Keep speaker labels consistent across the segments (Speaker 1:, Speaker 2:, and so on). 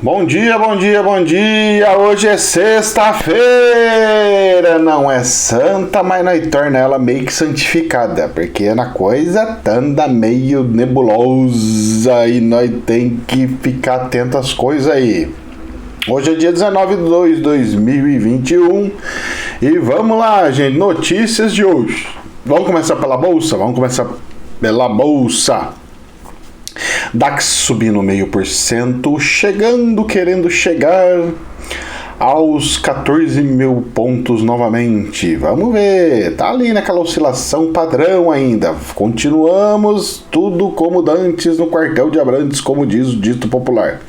Speaker 1: Bom dia, bom dia, bom dia! Hoje é sexta-feira! Não é santa, mas nós torna ela meio que santificada, porque a coisa anda meio nebulosa e nós tem que ficar atento às coisas aí. Hoje é dia 19/2 de 2021 e vamos lá, gente, notícias de hoje. Vamos começar pela bolsa? DAX subindo 0,5%, querendo chegar aos 14 mil pontos novamente. Vamos ver, tá ali naquela oscilação padrão ainda. Continuamos tudo como dantes no quartel de Abrantes, como diz o dito popular.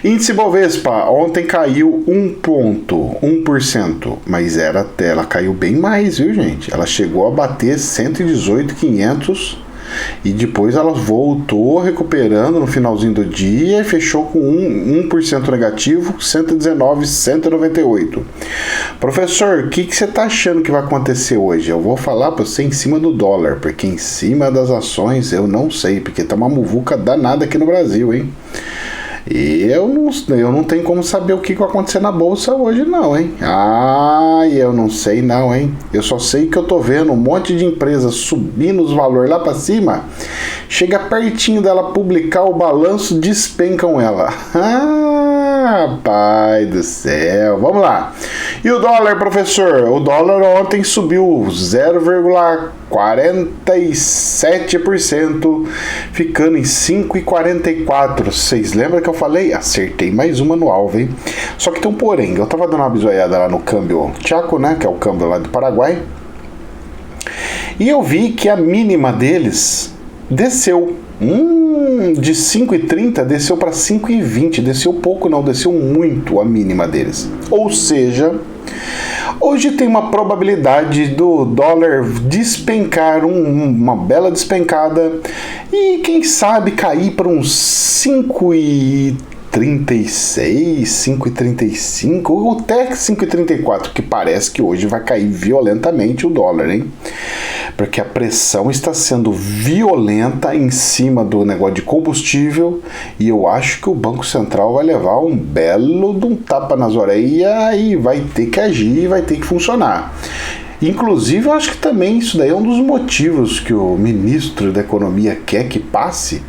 Speaker 1: Índice Bovespa ontem caiu 1,1%, mas ela caiu bem mais, viu, gente? Ela chegou a bater 118.500 e depois ela voltou recuperando no finalzinho do dia e fechou com 1% negativo, 119.198. Professor, o que você está achando que vai acontecer hoje? Eu vou falar para você em cima do dólar, porque em cima das ações eu não sei, porque tá uma muvuca danada aqui no Brasil, hein? E eu não tenho como saber o que vai acontecer na bolsa hoje não, hein? Eu não sei não, hein? Eu só sei que eu tô vendo um monte de empresas subindo os valores lá pra cima. Chega pertinho dela publicar o balanço, despencam ela. Pai do céu. Vamos lá. E o dólar, professor? O dólar ontem subiu 0,47%, ficando em 5,44. Vocês lembram que eu falei? Acertei mais uma no alvo, hein? Só que tem um porém. Eu tava dando uma bisoiada lá no câmbio Chaco, né? Que é o câmbio lá do Paraguai. E eu vi que a mínima deles desceu. De 5,30 desceu para 5,20. Desceu pouco não, desceu muito a mínima deles. Ou seja, hoje tem uma probabilidade do dólar despencar, uma bela despencada, e quem sabe cair para uns 5,36, 5,35 ou até 5,34, que parece que hoje vai cair violentamente o dólar, hein? Porque a pressão está sendo violenta em cima do negócio de combustível e eu acho que o Banco Central vai levar um belo de um tapa nas orelhas e vai ter que agir, vai ter que funcionar. Inclusive, eu acho que também isso daí é um dos motivos que o ministro da Economia quer que passe,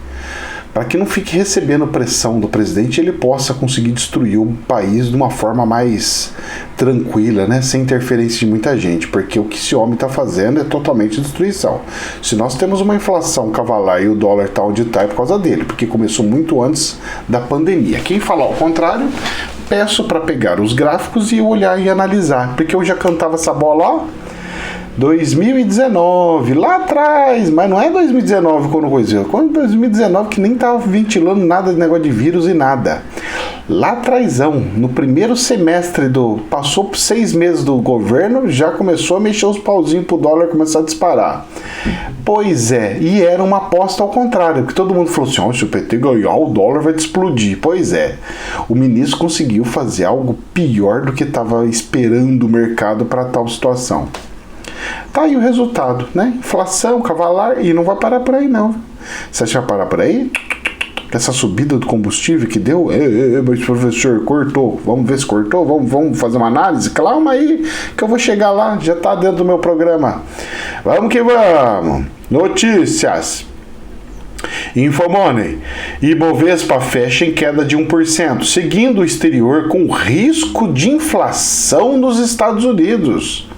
Speaker 1: para que não fique recebendo pressão do presidente e ele possa conseguir destruir o país de uma forma mais tranquila, né? Sem interferência de muita gente, porque o que esse homem está fazendo é totalmente destruição. Se nós temos uma inflação cavalar e o dólar está onde está, é por causa dele, porque começou muito antes da pandemia. Quem falar ao contrário, peço para pegar os gráficos e olhar e analisar, porque eu já cantava essa bola, ó, 2019, lá atrás, mas não é 2019 quando 2019 que nem tava ventilando nada de negócio de vírus e nada. Lá atrásão, no primeiro semestre passou por 6 meses do governo, já começou a mexer os pauzinhos pro dólar começar a disparar. Pois é, e era uma aposta ao contrário, porque todo mundo falou assim, se o PT ganhar, o dólar vai explodir. Pois é, o ministro conseguiu fazer algo pior do que estava esperando o mercado para tal situação. Tá aí o resultado, né? Inflação, cavalar, e não vai parar por aí não. Você acha que vai parar por aí? Essa subida do combustível que deu? Mas professor, cortou. Vamos ver se cortou? Vamos fazer uma análise? Calma aí que eu vou chegar lá, já tá dentro do meu programa. Vamos que vamos. Notícias. Infomoney. Ibovespa fecha em queda de 1%, seguindo o exterior com risco de inflação nos Estados Unidos.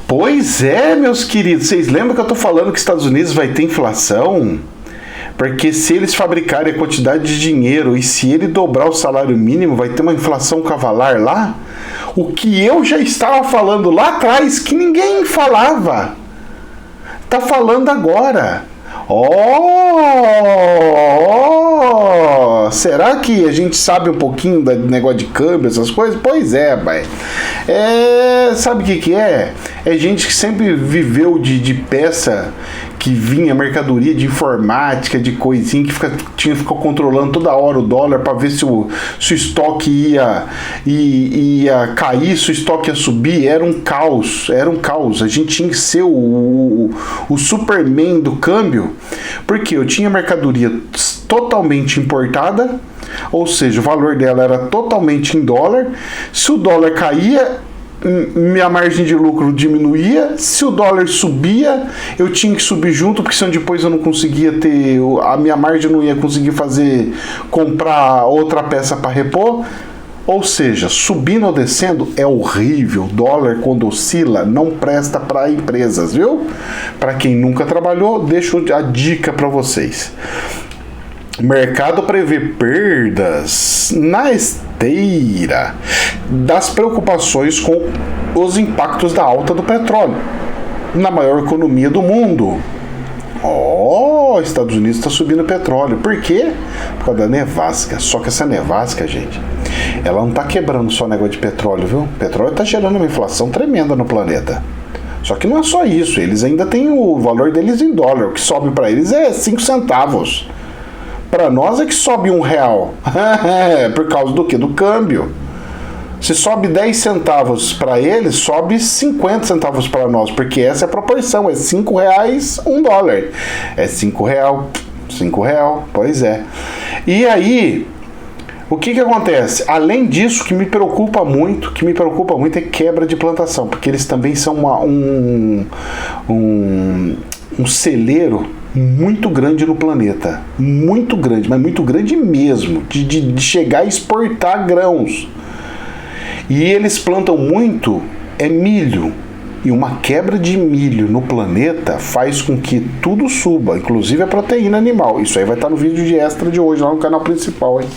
Speaker 1: Pois é, meus queridos, vocês lembram que eu tô falando que os Estados Unidos vai ter inflação? Porque se eles fabricarem a quantidade de dinheiro e se ele dobrar o salário mínimo, vai ter uma inflação cavalar lá? O que eu já estava falando lá atrás, que ninguém falava, tá falando agora. Será que a gente sabe um pouquinho do negócio de câmbio, essas coisas? Pois é, pai. Sabe o que é? É gente que sempre viveu de peça que vinha mercadoria de informática, de coisinha, que tinha que ficar controlando toda hora o dólar para ver se o estoque ia cair, se o estoque ia subir. Era um caos. A gente tinha que ser o Superman do câmbio, porque eu tinha mercadoria totalmente importada, Ou seja, o valor dela era totalmente em dólar. Se o dólar caía, minha margem de lucro diminuía. Se o dólar subia, eu tinha que subir junto, porque senão depois eu não conseguia ter, a minha margem não ia conseguir comprar outra peça para repor. Ou seja, subindo ou descendo é horrível. Dólar, quando oscila, não presta para empresas, viu? Para quem nunca trabalhou, deixo a dica para vocês. O mercado prevê perdas na esteira das preocupações com os impactos da alta do petróleo na maior economia do mundo. Estados Unidos está subindo petróleo. Por quê? Por causa da nevasca. Só que essa nevasca, gente, ela não está quebrando só negócio de petróleo, viu? O petróleo está gerando uma inflação tremenda no planeta. Só que não é só isso. Eles ainda têm o valor deles em dólar. O que sobe para eles é 5 centavos. Para nós é que sobe R$1. Por causa do quê? Do câmbio. Se sobe 10 centavos para eles, sobe 50 centavos para nós, porque essa é a proporção, é R$5, $1. É R$5, pois é. E aí, o que acontece? Além disso, que me preocupa muito é quebra de plantação, porque eles também são um celeiro muito grande no planeta. Muito grande, mas muito grande mesmo, de chegar a exportar grãos. E eles plantam muito milho. E uma quebra de milho no planeta faz com que tudo suba, inclusive a proteína animal. Isso aí vai estar no vídeo de extra de hoje, lá no canal principal, hein?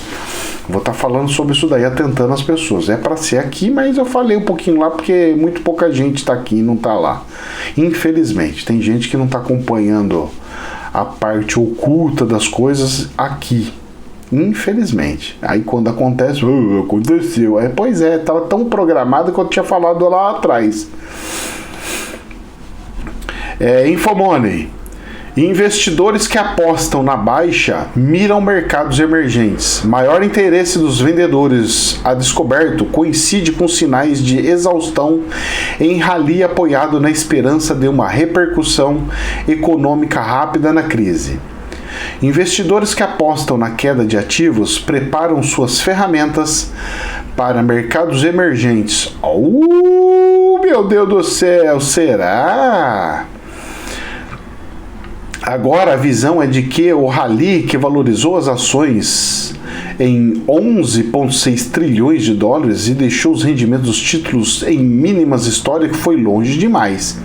Speaker 1: Vou estar falando sobre isso daí, atentando as pessoas. É para ser aqui, mas eu falei um pouquinho lá porque muito pouca gente está aqui e não está lá. Infelizmente, tem gente que não está acompanhando a parte oculta das coisas aqui. Infelizmente. Aí quando acontece, aconteceu. Pois é, estava tão programado que eu tinha falado lá atrás. Infomoney. Investidores que apostam na baixa miram mercados emergentes. Maior interesse dos vendedores a descoberto coincide com sinais de exaustão em rally apoiado na esperança de uma repercussão econômica rápida na crise. Investidores que apostam na queda de ativos preparam suas ferramentas para mercados emergentes. Meu Deus do céu, será? Agora a visão é de que o rally que valorizou as ações em 11,6 trilhões de dólares e deixou os rendimentos dos títulos em mínimas históricas foi longe demais.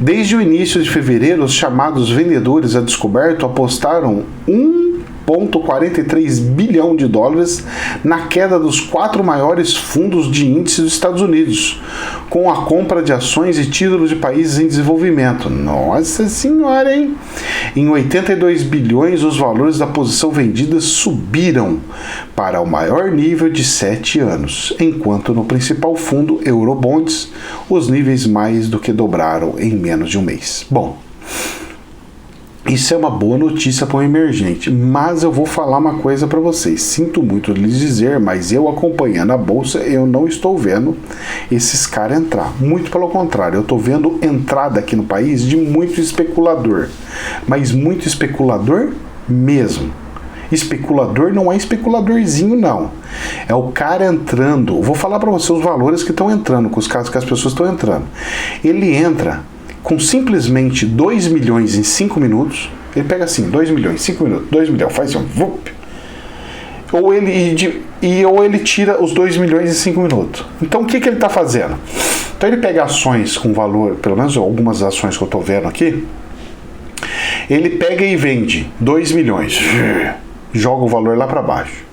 Speaker 1: Desde o início de fevereiro, os chamados vendedores a descoberto apostaram 1,43 bilhão de dólares na queda dos 4 maiores fundos de índice dos Estados Unidos, com a compra de ações e títulos de países em desenvolvimento. Nossa senhora, hein? Em 82 bilhões, os valores da posição vendida subiram para o maior nível de 7 anos, enquanto no principal fundo, Eurobonds, os níveis mais do que dobraram em menos de um mês. Bom, isso é uma boa notícia para o emergente, mas eu vou falar uma coisa para vocês. Sinto muito lhes dizer, mas eu acompanhando a bolsa, eu não estou vendo esses caras entrar. Muito pelo contrário, eu estou vendo entrada aqui no país de muito especulador, mas muito especulador mesmo. Especulador não é especuladorzinho, não. É o cara entrando. Vou falar para vocês os valores que estão entrando, com os casos que as pessoas estão entrando. Ele entra com simplesmente 2 milhões em 5 minutos. Ele pega assim, 2 milhões, 5 minutos, 2 milhões, faz assim, vup. Ou ele tira os 2 milhões em 5 minutos. Então o que ele está fazendo? Então ele pega ações com valor, pelo menos algumas ações que eu estou vendo aqui, ele pega e vende 2 milhões, joga o valor lá para baixo.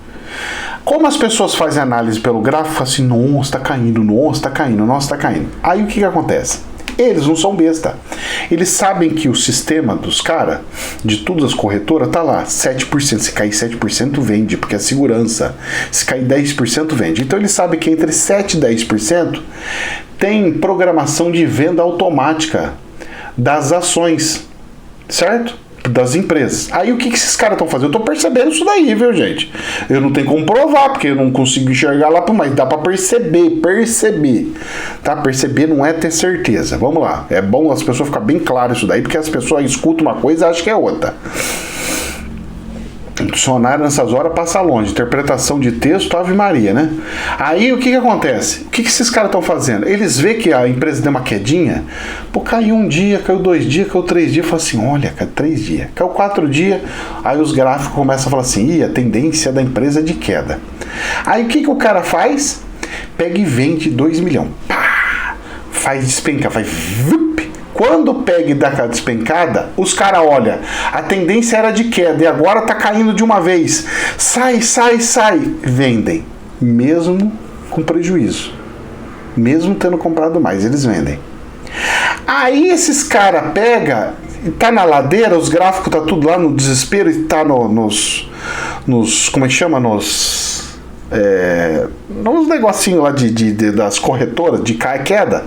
Speaker 1: Como as pessoas fazem análise pelo gráfico, assim, nossa, está caindo, nossa, está caindo, nossa, está caindo. Aí o que acontece? Eles não são besta. Eles sabem que o sistema dos caras, de todas as corretoras, tá lá, 7%. Se cair 7%, vende, porque é segurança. Se cair 10%, vende. Então eles sabem que entre 7% e 10% tem programação de venda automática das ações, certo? Das empresas. Aí o que esses caras estão fazendo? Eu tô percebendo isso daí, viu, gente? Eu não tenho como provar, porque eu não consigo enxergar lá, mas dá pra perceber, tá? Perceber não é ter certeza. Vamos lá. É bom as pessoas ficar bem claro isso daí, porque as pessoas escutam uma coisa e acham que é outra. O dicionário nessas horas passa longe. Interpretação de texto, Ave Maria, né? Aí o que acontece? O que esses caras estão fazendo? Eles vê que a empresa deu uma quedinha, pô, caiu 1 dia, caiu 2 dias, caiu 3 dias, fala assim, olha, caiu 3 dias, caiu 4 dias, aí os gráficos começam a falar assim, a tendência da empresa é de queda. Aí o que o cara faz? Pega e vende 2 milhões. Pá! Faz despencar, faz... Quando pega e dá aquela despencada, os caras olham, a tendência era de queda e agora tá caindo de uma vez. Sai. Vendem. Mesmo com prejuízo. Mesmo tendo comprado mais, eles vendem. Aí esses caras pegam, tá na ladeira, os gráficos tá tudo lá no desespero e tá nos como é que chama? Nos negocinhos lá das corretoras de queda.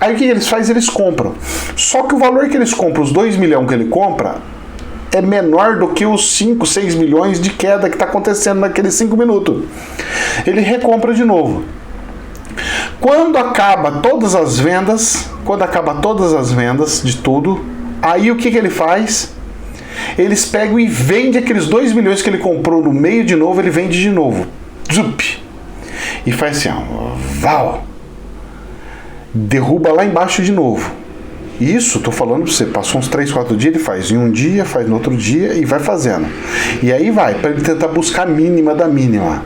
Speaker 1: Aí o que eles fazem? Eles compram. Só que o valor que eles compram, os 2 milhões que ele compra, é menor do que os 5, 6 milhões de queda que está acontecendo naqueles 5 minutos. Ele recompra de novo. Quando acaba todas as vendas de tudo, aí o que ele faz? Eles pegam e vendem aqueles 2 milhões que ele comprou no meio de novo, ele vende de novo. Zup! E faz assim, ó, val! Derruba lá embaixo de novo. Isso, tô falando pra você, passou uns 3, 4 dias, ele faz em um dia, faz no outro dia e vai fazendo. E aí vai, para ele tentar buscar a mínima da mínima.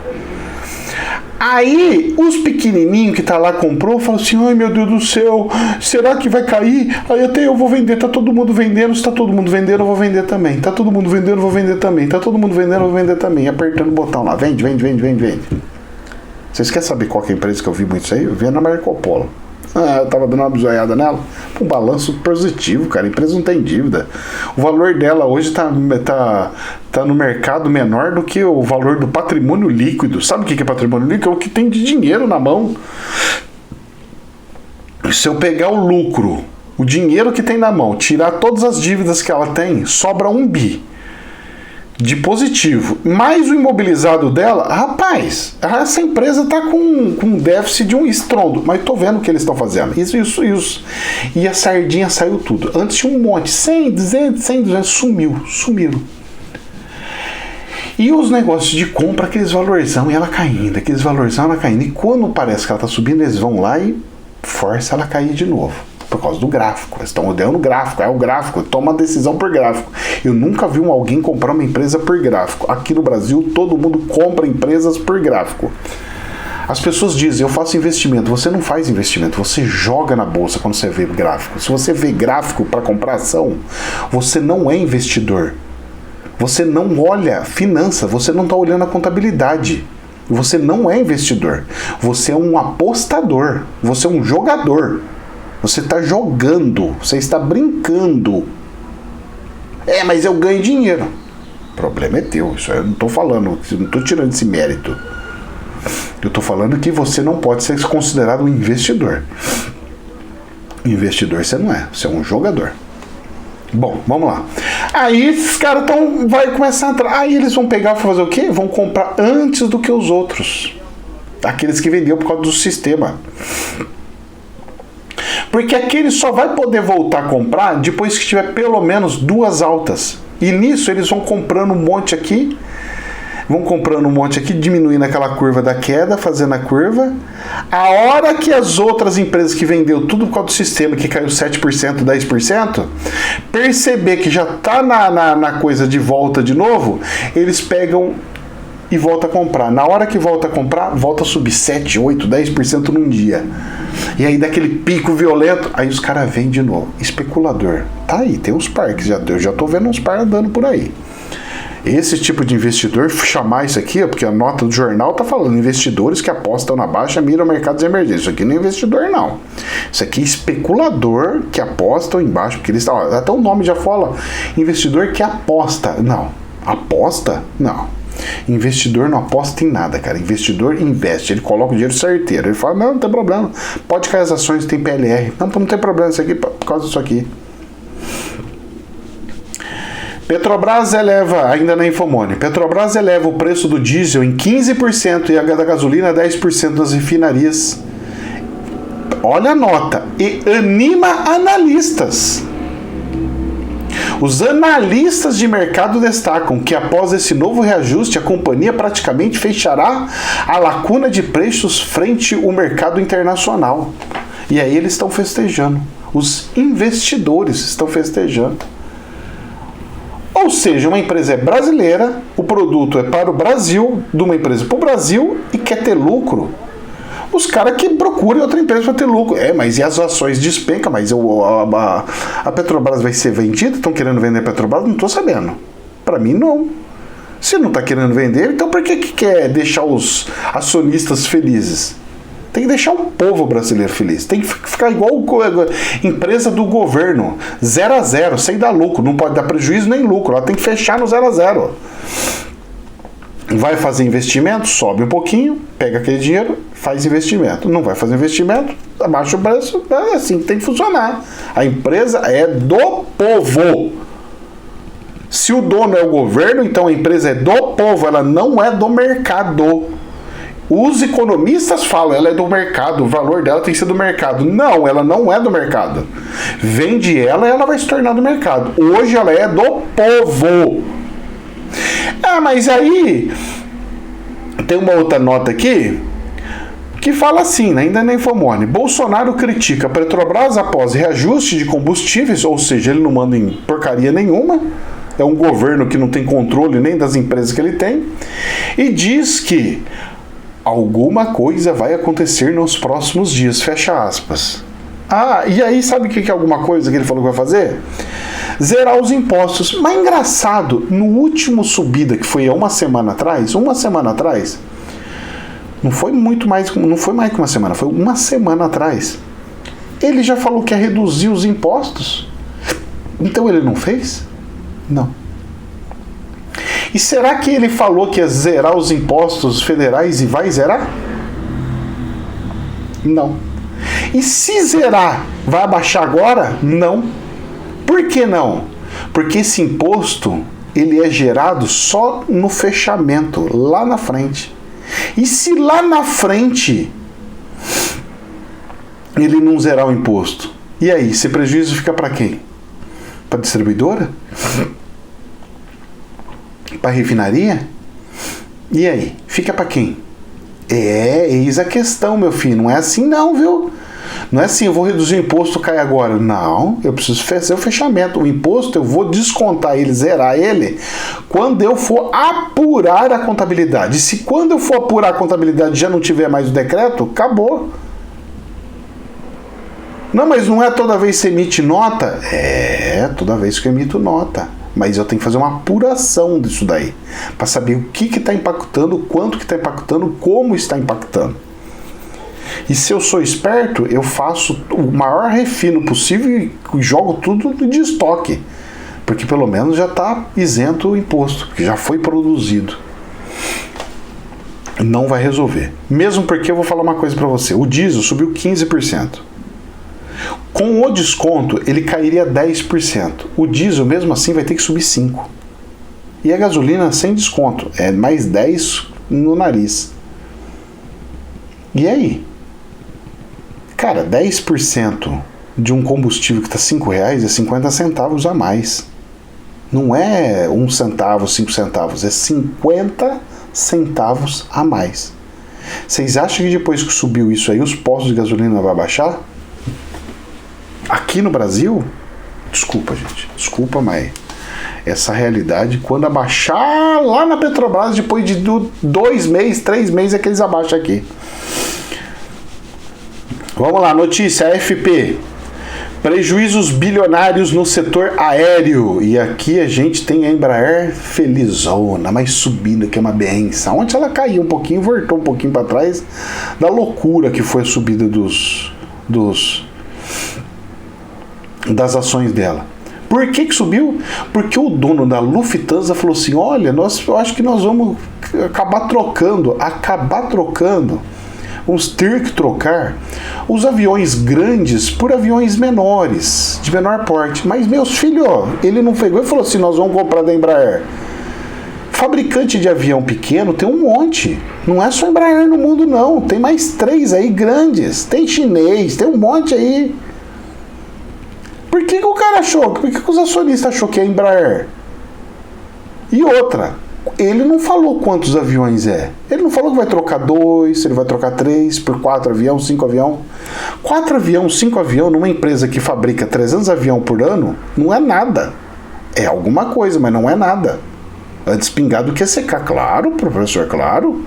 Speaker 1: Aí, os pequenininhos que tá lá comprou, falam assim, ai meu Deus do céu, será que vai cair? Aí até eu vou vender, tá todo mundo vendendo, se tá todo mundo vendendo, eu vou vender também. Tá todo mundo vendendo, eu vou vender também. Tá todo mundo vendendo, eu vou vender também. Apertando o botão lá, vende. Vocês querem saber qual que é a empresa que eu vi muito isso aí? Eu vi na Marco Polo. Eu tava dando uma bisoiada nela. Um balanço positivo, cara. A empresa não tem dívida. O valor dela hoje tá no mercado menor do que o valor do patrimônio líquido. Sabe o que é patrimônio líquido? É o que tem de dinheiro na mão. Se eu pegar o lucro, o dinheiro que tem na mão, tirar todas as dívidas que ela tem, sobra 1 bi de positivo, mais o imobilizado dela, rapaz, essa empresa tá com um déficit de um estrondo, mas tô vendo o que eles estão fazendo, isso, e a sardinha saiu tudo, antes tinha um monte, 100, 200, sumiram, e os negócios de compra, aqueles valorzão, e ela caindo, e quando parece que ela tá subindo, eles vão lá e força ela a cair de novo. Por causa do gráfico. Eles estão olhando o gráfico. É o gráfico. Toma decisão por gráfico. Eu nunca vi alguém comprar uma empresa por gráfico. Aqui no Brasil, todo mundo compra empresas por gráfico. As pessoas dizem, eu faço investimento. Você não faz investimento. Você joga na bolsa quando você vê gráfico. Se você vê gráfico para comprar ação, você não é investidor. Você não olha finança. Você não está olhando a contabilidade. Você não é investidor. Você é um apostador. Você é um jogador. Você está jogando, você está brincando. Mas eu ganho dinheiro. O problema é teu, isso eu não estou falando, não estou tirando esse mérito. Eu estou falando que você não pode ser considerado um investidor. Investidor você não é, você é um jogador. Bom, vamos lá. Aí esses caras vai começar a entrar. Aí eles vão pegar e fazer o quê? Vão comprar antes do que os outros. Aqueles que vendiam por causa do sistema. Porque aquele só vai poder voltar a comprar depois que tiver pelo menos 2 altas. E nisso eles vão comprando um monte aqui, diminuindo aquela curva da queda, fazendo a curva. A hora que as outras empresas que vendeu tudo por causa do sistema, que caiu 7%, 10%, perceber que já está na coisa de volta de novo, eles pegam e voltam a comprar. Na hora que volta a comprar, volta a subir 7, 8, 10% num dia. E aí daquele pico violento, aí os caras vêm de novo. Especulador. Tá aí, tem uns parques, eu já tô vendo uns par andando por aí. Esse tipo de investidor, chamar isso aqui, porque a nota do jornal tá falando, investidores que apostam na baixa miram mercados emergentes. Isso aqui não é investidor, não. Isso aqui é especulador que apostam embaixo, porque eles até o nome já fala, investidor que aposta. Não. Aposta? Não. Investidor não aposta em nada, cara. Investidor investe, ele coloca o dinheiro certeiro. Ele fala, não tem problema, pode cair as ações, tem PLR. Não tem problema isso aqui por causa disso aqui. Petrobras eleva, ainda na Infomone, Petrobras eleva o preço do diesel em 15% e a da gasolina 10% nas refinarias. Olha a nota. E anima analistas. Os analistas de mercado destacam que após esse novo reajuste, a companhia praticamente fechará a lacuna de preços frente ao mercado internacional. E aí eles estão festejando. Os investidores estão festejando. Ou seja, uma empresa é brasileira, o produto é para o Brasil, de uma empresa para o Brasil e quer ter lucro. Os caras que procuram outra empresa para ter lucro. Mas e as ações despencam? Mas a Petrobras vai ser vendida? Estão querendo vender a Petrobras? Não estou sabendo. Para mim, não. Se não está querendo vender, então por que quer deixar os acionistas felizes? Tem que deixar o povo brasileiro feliz. Tem que ficar igual a empresa do governo. 0 a 0, sem dar lucro. Não pode dar prejuízo nem lucro. Ela tem que fechar no 0 a 0. Vai fazer investimento, sobe um pouquinho, pega aquele dinheiro, faz investimento. Não vai fazer investimento, abaixa o preço, é assim que tem que funcionar. A empresa é do povo. Se o dono é o governo, então a empresa é do povo, ela não é do mercado. Os economistas falam, ela é do mercado, o valor dela tem que ser do mercado. Não, ela não é do mercado. Vende ela e ela vai se tornar do mercado. Hoje ela é do povo. Mas aí tem uma outra nota aqui que fala assim, ainda na Infomone: Bolsonaro critica a Petrobras após reajuste de combustíveis, ou seja, ele não manda em porcaria nenhuma, é um governo que não tem controle nem das empresas que ele tem, e diz que alguma coisa vai acontecer nos próximos dias, fecha aspas. E aí sabe o que é alguma coisa que ele falou que vai fazer? Zerar os impostos. Mas engraçado, no último subida, que foi há uma semana atrás, não foi mais que uma semana, foi uma semana atrás, ele já falou que ia reduzir os impostos. Então ele não fez? Não. E será que ele falou que ia zerar os impostos federais e vai zerar? Não. E se zerar, vai abaixar agora? Não. Por que não? Porque esse imposto, ele é gerado só no fechamento, lá na frente. E se lá na frente ele não zerar o imposto? E aí, esse prejuízo fica para quem? Para a distribuidora? Para a refinaria? E aí, fica para quem? Eis a questão, meu filho. Não é assim não, viu? Não é assim, eu vou reduzir o imposto, cai agora. Não, eu preciso fazer o fechamento. O imposto eu vou descontar ele, zerar ele, quando eu for apurar a contabilidade. Se quando eu for apurar a contabilidade já não tiver mais o decreto, acabou. Não, mas não é toda vez que você emite nota? Toda vez que eu emito nota. Mas eu tenho que fazer uma apuração disso daí, para saber o que está impactando, quanto que está impactando, como está impactando. E se eu sou esperto, eu faço o maior refino possível e jogo tudo de estoque. Porque pelo menos já está isento o imposto, porque já foi produzido. Não vai resolver. Mesmo porque eu vou falar uma coisa para você. O diesel subiu 15%. Com o desconto, ele cairia 10%. O diesel, mesmo assim, vai ter que subir 5%. E a gasolina sem desconto. É mais 10% no nariz. E aí? Cara, 10% de um combustível que está R$5 é 50 centavos a mais. Não é 1 centavo, 5 centavos. É 50 centavos a mais. Vocês acham que depois que subiu isso aí, os postos de gasolina vão baixar? Aqui no Brasil? Desculpa, gente. Desculpa, mas essa realidade, quando abaixar lá na Petrobras, depois de 2 meses, 3 meses, é que eles abaixam aqui. Vamos lá, notícia, AFP. Prejuízos bilionários no setor aéreo. E aqui a gente tem a Embraer felizona, mas subindo, que é uma benção. Onde ela caiu um pouquinho, voltou um pouquinho para trás da loucura que foi a subida das ações dela. Por que subiu? Porque o dono da Lufthansa falou assim: olha, eu acho que nós vamos acabar trocando, vamos ter que trocar os aviões grandes por aviões menores, de menor porte. Mas, meus filhos, ele não pegou e falou assim: nós vamos comprar da Embraer. Fabricante de avião pequeno tem um monte. Não é só Embraer no mundo, não. Tem mais 3 aí grandes. Tem chinês, tem um monte aí. Por que o cara achou? Por que os acionistas achou que é a Embraer? E outra, ele não falou quantos aviões é. Ele não falou que vai trocar 2, ele vai trocar 3 por 4 aviões, 5 aviões. 4 aviões, 5 aviões numa empresa que fabrica 300 aviões por ano não é nada. É alguma coisa, mas não é nada. É despingado que é secar. Claro, professor, claro.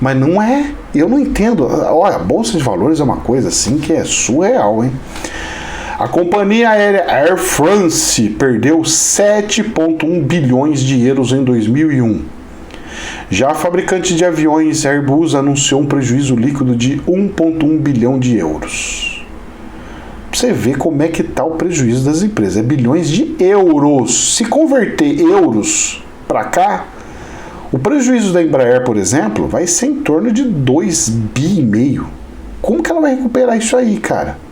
Speaker 1: Mas não é. Eu não entendo. Olha, a Bolsa de Valores é uma coisa assim que é surreal, hein? A companhia aérea Air France perdeu 7,1 bilhões de euros em 2001. Já a fabricante de aviões Airbus anunciou um prejuízo líquido de 1,1 bilhão de euros. Pra você ver como é que está o prejuízo das empresas. É bilhões de euros. Se converter euros para cá, o prejuízo da Embraer, por exemplo, vai ser em torno de 2,5 bi. Como que ela vai recuperar isso aí, cara?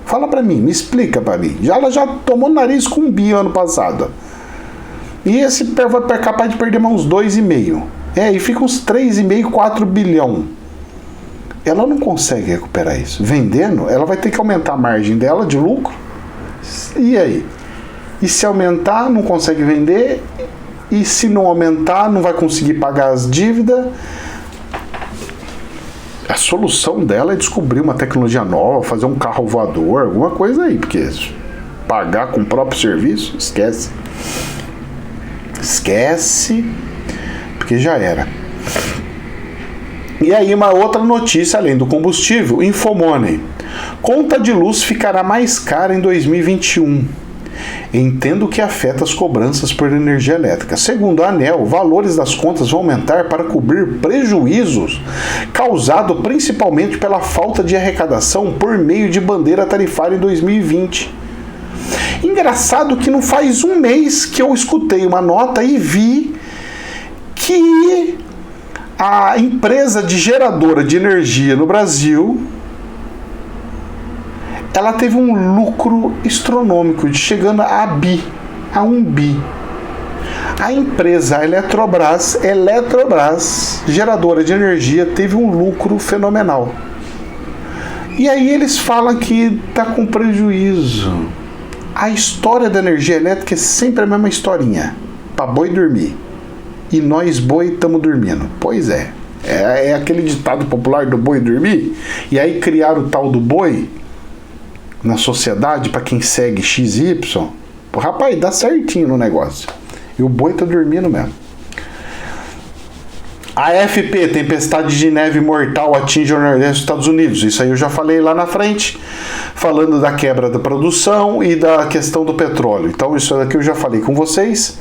Speaker 1: Fala pra mim, me explica pra mim. Ela já tomou nariz com 1 bi ano passado. E esse vai capaz de perder mais uns 2,5. E fica uns 3,5, 4 bilhão. Ela não consegue recuperar isso. Vendendo, ela vai ter que aumentar a margem dela de lucro. E aí? E se aumentar, não consegue vender. E se não aumentar, não vai conseguir pagar as dívidas. A solução dela é descobrir uma tecnologia nova, fazer um carro voador, alguma coisa aí, porque pagar com o próprio serviço, esquece. Esquece, porque já era. E aí uma outra notícia, além do combustível, Infomoney. Conta de luz ficará mais cara em 2021. Entendo que afeta as cobranças por energia elétrica. Segundo a ANEEL, valores das contas vão aumentar para cobrir prejuízos causados principalmente pela falta de arrecadação por meio de bandeira tarifária em 2020. Engraçado que não faz um mês que eu escutei uma nota e vi que a empresa de geradora de energia no Brasil, ela teve um lucro astronômico, chegando a 1 bi. A empresa Eletrobras, geradora de energia, teve um lucro fenomenal. E aí eles falam que está com prejuízo. A história da energia elétrica é sempre a mesma historinha. Para boi dormir. E nós boi estamos dormindo. Pois é. É aquele ditado popular do boi dormir. E aí criaram o tal do boi na sociedade, para quem segue XY, pô, rapaz, dá certinho no negócio. E o boi tá dormindo mesmo. A AFP, tempestade de neve mortal atinge o Nordeste dos Estados Unidos. Isso aí eu já falei lá na frente, falando da quebra da produção e da questão do petróleo. Então isso daqui eu já falei com vocês.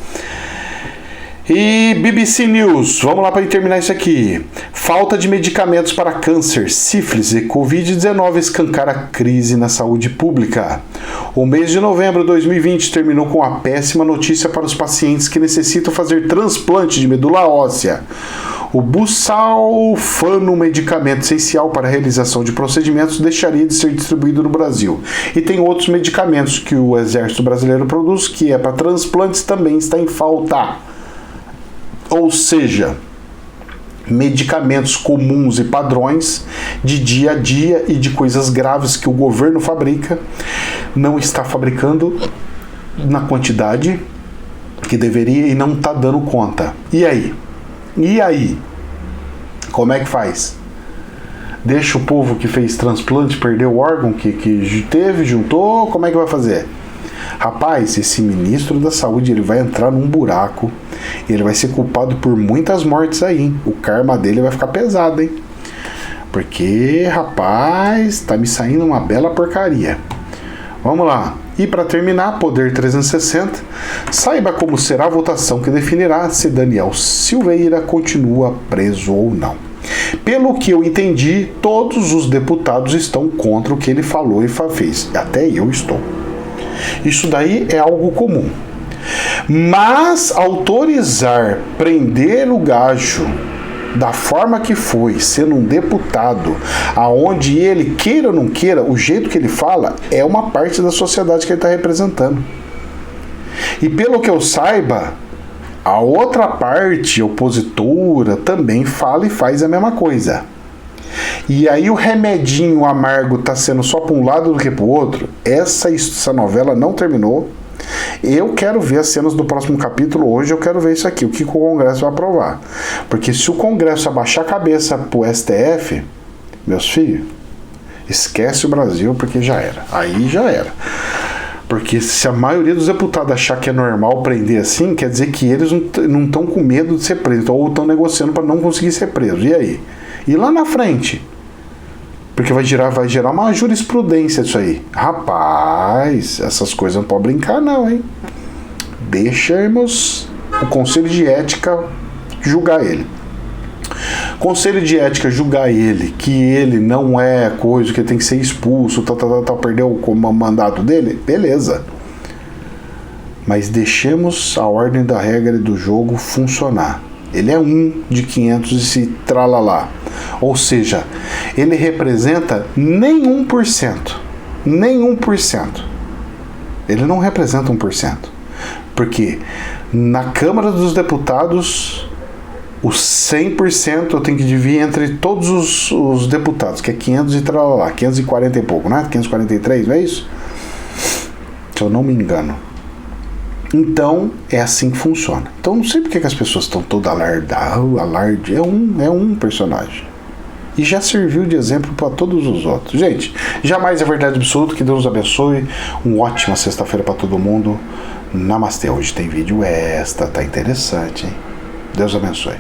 Speaker 1: E BBC News, vamos lá para terminar isso aqui. Falta de medicamentos para câncer, sífilis e Covid-19 escancara a crise na saúde pública. O mês de novembro de 2020 terminou com a péssima notícia para os pacientes que necessitam fazer transplante de medula óssea. O busulfano, medicamento essencial para a realização de procedimentos, deixaria de ser distribuído no Brasil. E tem outros medicamentos que o Exército Brasileiro produz, que é para transplantes, também está em falta. Ou seja, medicamentos comuns e padrões de dia a dia e de coisas graves que o governo fabrica, não está fabricando na quantidade que deveria e não está dando conta. E aí? E aí? Como é que faz? Deixa o povo que fez transplante perder o órgão que teve, juntou? Como é que vai fazer? Rapaz, esse ministro da saúde, ele vai entrar num buraco. Ele vai ser culpado por muitas mortes aí, hein? O karma dele vai ficar pesado, hein? Porque, rapaz, tá me saindo uma bela porcaria. Vamos lá. E para terminar, Poder 360, saiba como será a votação que definirá se Daniel Silveira continua preso ou não. Pelo que eu entendi, todos os deputados estão contra o que ele falou e fez. Até eu estou. Isso daí é algo comum. Mas autorizar, prender o gajo da forma que foi, sendo um deputado, aonde ele queira ou não queira, o jeito que ele fala é uma parte da sociedade que ele está representando. E pelo que eu saiba, a outra parte opositora também fala e faz a mesma coisa. e aí o remedinho amargo tá sendo só para um lado do que para o outro, essa novela não terminou. Eu quero ver as cenas do próximo capítulo hoje, eu quero ver isso aqui, o que o Congresso vai aprovar. Porque se o Congresso abaixar a cabeça pro STF, meus filhos, esquece o Brasil, porque já era. Aí já era. Porque se a maioria dos deputados achar que é normal prender assim, quer dizer que eles não estão com medo de ser presos, ou estão negociando para não conseguir ser presos. E aí? E lá na frente? Porque vai gerar uma jurisprudência disso aí. Rapaz, essas coisas não podem brincar não, hein? Deixemos o Conselho de Ética julgar ele. Conselho de Ética julgar ele, que ele não é coisa, que ele tem que ser expulso, perdeu o mandato dele, beleza. Mas deixemos a ordem da regra do jogo funcionar. Ele é um de 500 e se tralalá. Ou seja, ele representa nem 1%. Nem 1%. Ele não representa 1%. Porque na Câmara dos Deputados, os 100% eu tenho que dividir entre todos os deputados, que é 500 e tralalá, 540 e pouco, né? 543, não é isso? Se eu não me engano. Então, é assim que funciona. Então, não sei porque que as pessoas estão todas alarde. É um personagem. E já serviu de exemplo para todos os outros. Gente, jamais é verdade absoluta. Que Deus nos abençoe. Uma ótima sexta-feira para todo mundo. Namastê. Hoje tem vídeo extra. Tá interessante, hein? Deus abençoe.